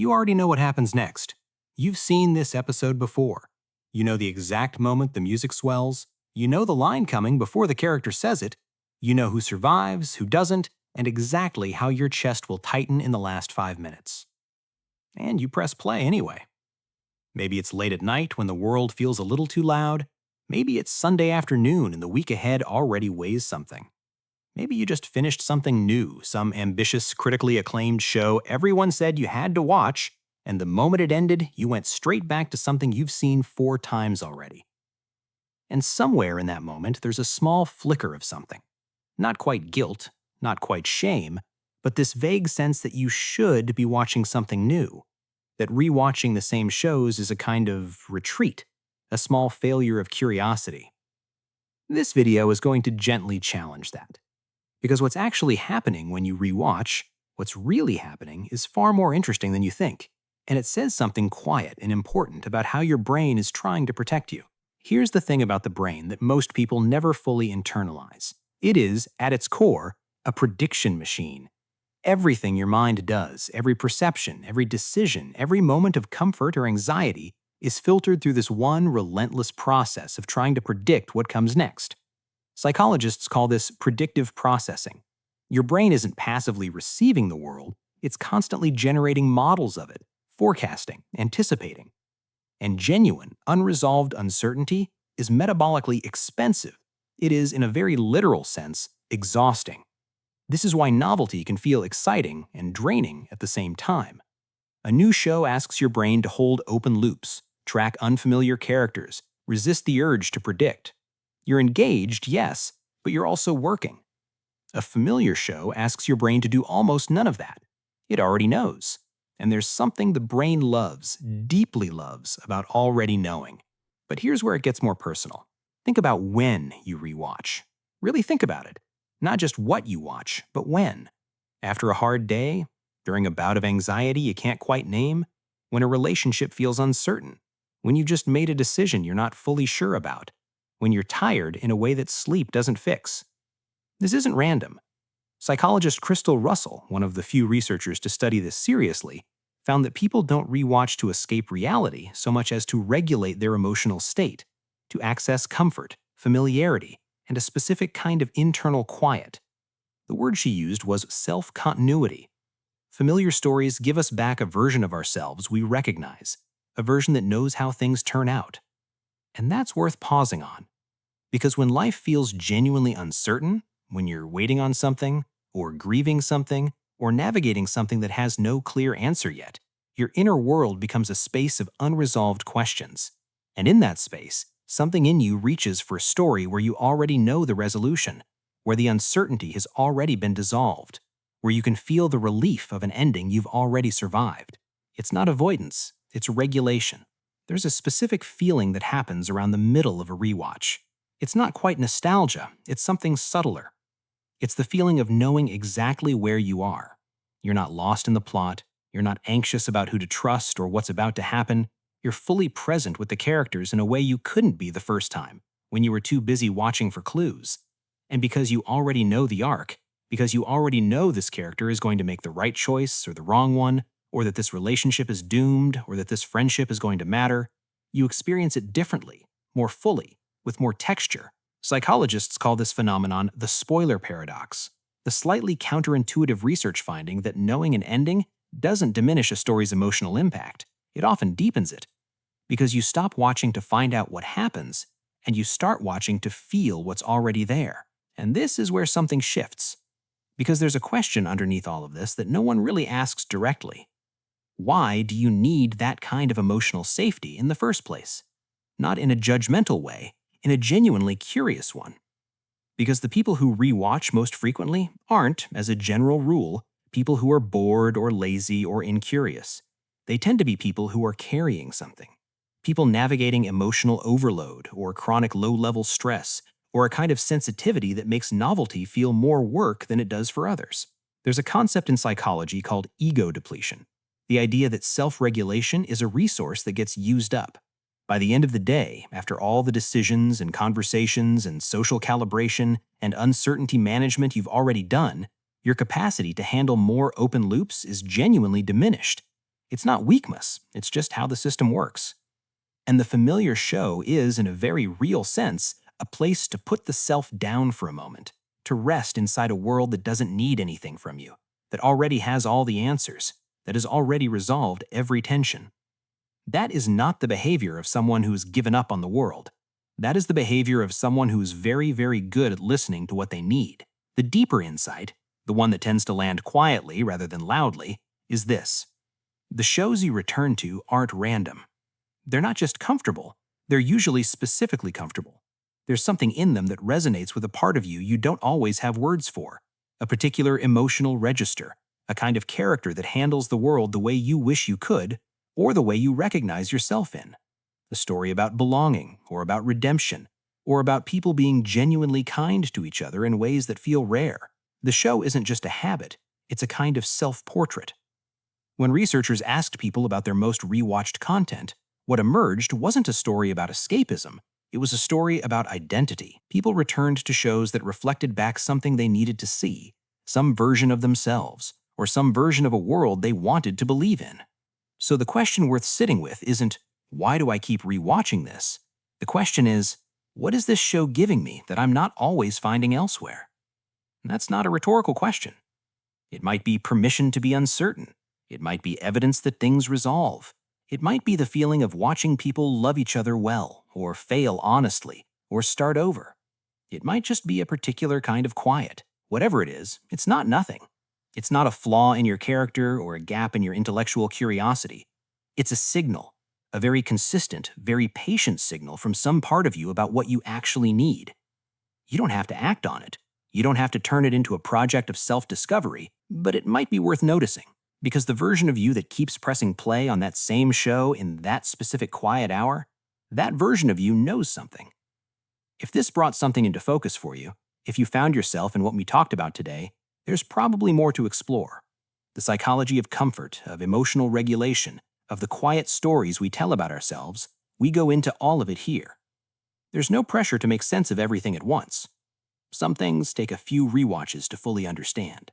You already know what happens next. You've seen this episode before. You know the exact moment the music swells. You know the line coming before the character says it. You know who survives, who doesn't, and exactly how your chest will tighten in the last 5 minutes. And you press play anyway. Maybe it's late at night when the world feels a little too loud. Maybe it's Sunday afternoon and the week ahead already weighs something. Maybe you just finished something new, some ambitious, critically acclaimed show everyone said you had to watch, and the moment it ended, you went straight back to something you've seen 4 times already. And somewhere in that moment, there's a small flicker of something. Not quite guilt, not quite shame, but this vague sense that you should be watching something new. That rewatching the same shows is a kind of retreat, a small failure of curiosity. This video is going to gently challenge that. Because what's actually happening when you rewatch, what's really happening, is far more interesting than you think. And it says something quiet and important about how your brain is trying to protect you. Here's the thing about the brain that most people never fully internalize. It is, at its core, a prediction machine. Everything your mind does, every perception, every decision, every moment of comfort or anxiety is filtered through this one relentless process of trying to predict what comes next. Psychologists call this predictive processing. Your brain isn't passively receiving the world, it's constantly generating models of it, forecasting, anticipating. And genuine, unresolved uncertainty is metabolically expensive. It is, in a very literal sense, exhausting. This is why novelty can feel exciting and draining at the same time. A new show asks your brain to hold open loops, track unfamiliar characters, resist the urge to predict. You're engaged, yes, but you're also working. A familiar show asks your brain to do almost none of that. It already knows. And there's something the brain loves, deeply loves, about already knowing. But here's where it gets more personal. Think about when you rewatch. Really think about it. Not just what you watch, but when. After a hard day, during a bout of anxiety you can't quite name, when a relationship feels uncertain, when you just made a decision you're not fully sure about, when you're tired in a way that sleep doesn't fix. This isn't random. Psychologist Cristel Russell, one of the few researchers to study this seriously, found that people don't rewatch to escape reality so much as to regulate their emotional state, to access comfort, familiarity, and a specific kind of internal quiet. The word she used was self-continuity. Familiar stories give us back a version of ourselves we recognize, a version that knows how things turn out. And that's worth pausing on. Because when life feels genuinely uncertain, when you're waiting on something, or grieving something, or navigating something that has no clear answer yet, your inner world becomes a space of unresolved questions. And in that space, something in you reaches for a story where you already know the resolution, where the uncertainty has already been dissolved, where you can feel the relief of an ending you've already survived. It's not avoidance, it's regulation. There's a specific feeling that happens around the middle of a rewatch. It's not quite nostalgia, it's something subtler. It's the feeling of knowing exactly where you are. You're not lost in the plot, you're not anxious about who to trust or what's about to happen. You're fully present with the characters in a way you couldn't be the first time, when you were too busy watching for clues. And because you already know the arc, because you already know this character is going to make the right choice or the wrong one, or that this relationship is doomed, or that this friendship is going to matter, you experience it differently, more fully, with more texture. Psychologists call this phenomenon the spoiler paradox, the slightly counterintuitive research finding that knowing an ending doesn't diminish a story's emotional impact. It often deepens it, because you stop watching to find out what happens, and you start watching to feel what's already there. And this is where something shifts, because there's a question underneath all of this that no one really asks directly. Why do you need that kind of emotional safety in the first place? Not in a judgmental way, in a genuinely curious one. Because the people who rewatch most frequently aren't, as a general rule, people who are bored or lazy or incurious. They tend to be people who are carrying something. People navigating emotional overload or chronic low-level stress or a kind of sensitivity that makes novelty feel more work than it does for others. There's a concept in psychology called ego depletion, the idea that self-regulation is a resource that gets used up. By the end of the day, after all the decisions and conversations and social calibration and uncertainty management you've already done, your capacity to handle more open loops is genuinely diminished. It's not weakness, it's just how the system works. And the familiar show is, in a very real sense, a place to put the self down for a moment, to rest inside a world that doesn't need anything from you, that already has all the answers, that has already resolved every tension. That is not the behavior of someone who's given up on the world. That is the behavior of someone who's very, very good at listening to what they need. The deeper insight, the one that tends to land quietly rather than loudly, is this. The shows you return to aren't random. They're not just comfortable, they're usually specifically comfortable. There's something in them that resonates with a part of you you don't always have words for, a particular emotional register, a kind of character that handles the world the way you wish you could, or the way you recognize yourself in. A story about belonging, or about redemption, or about people being genuinely kind to each other in ways that feel rare. The show isn't just a habit, it's a kind of self-portrait. When researchers asked people about their most rewatched content, what emerged wasn't a story about escapism, it was a story about identity. People returned to shows that reflected back something they needed to see, some version of themselves, or some version of a world they wanted to believe in. So the question worth sitting with isn't, why do I keep rewatching this? The question is, what is this show giving me that I'm not always finding elsewhere? And that's not a rhetorical question. It might be permission to be uncertain. It might be evidence that things resolve. It might be the feeling of watching people love each other well, or fail honestly, or start over. It might just be a particular kind of quiet. Whatever it is, it's not nothing. It's not a flaw in your character or a gap in your intellectual curiosity. It's a signal, a very consistent, very patient signal from some part of you about what you actually need. You don't have to act on it. You don't have to turn it into a project of self-discovery, but it might be worth noticing, because the version of you that keeps pressing play on that same show in that specific quiet hour, that version of you knows something. If this brought something into focus for you, if you found yourself in what we talked about today, there's probably more to explore. The psychology of comfort, of emotional regulation, of the quiet stories we tell about ourselves, we go into all of it here. There's no pressure to make sense of everything at once. Some things take a few rewatches to fully understand.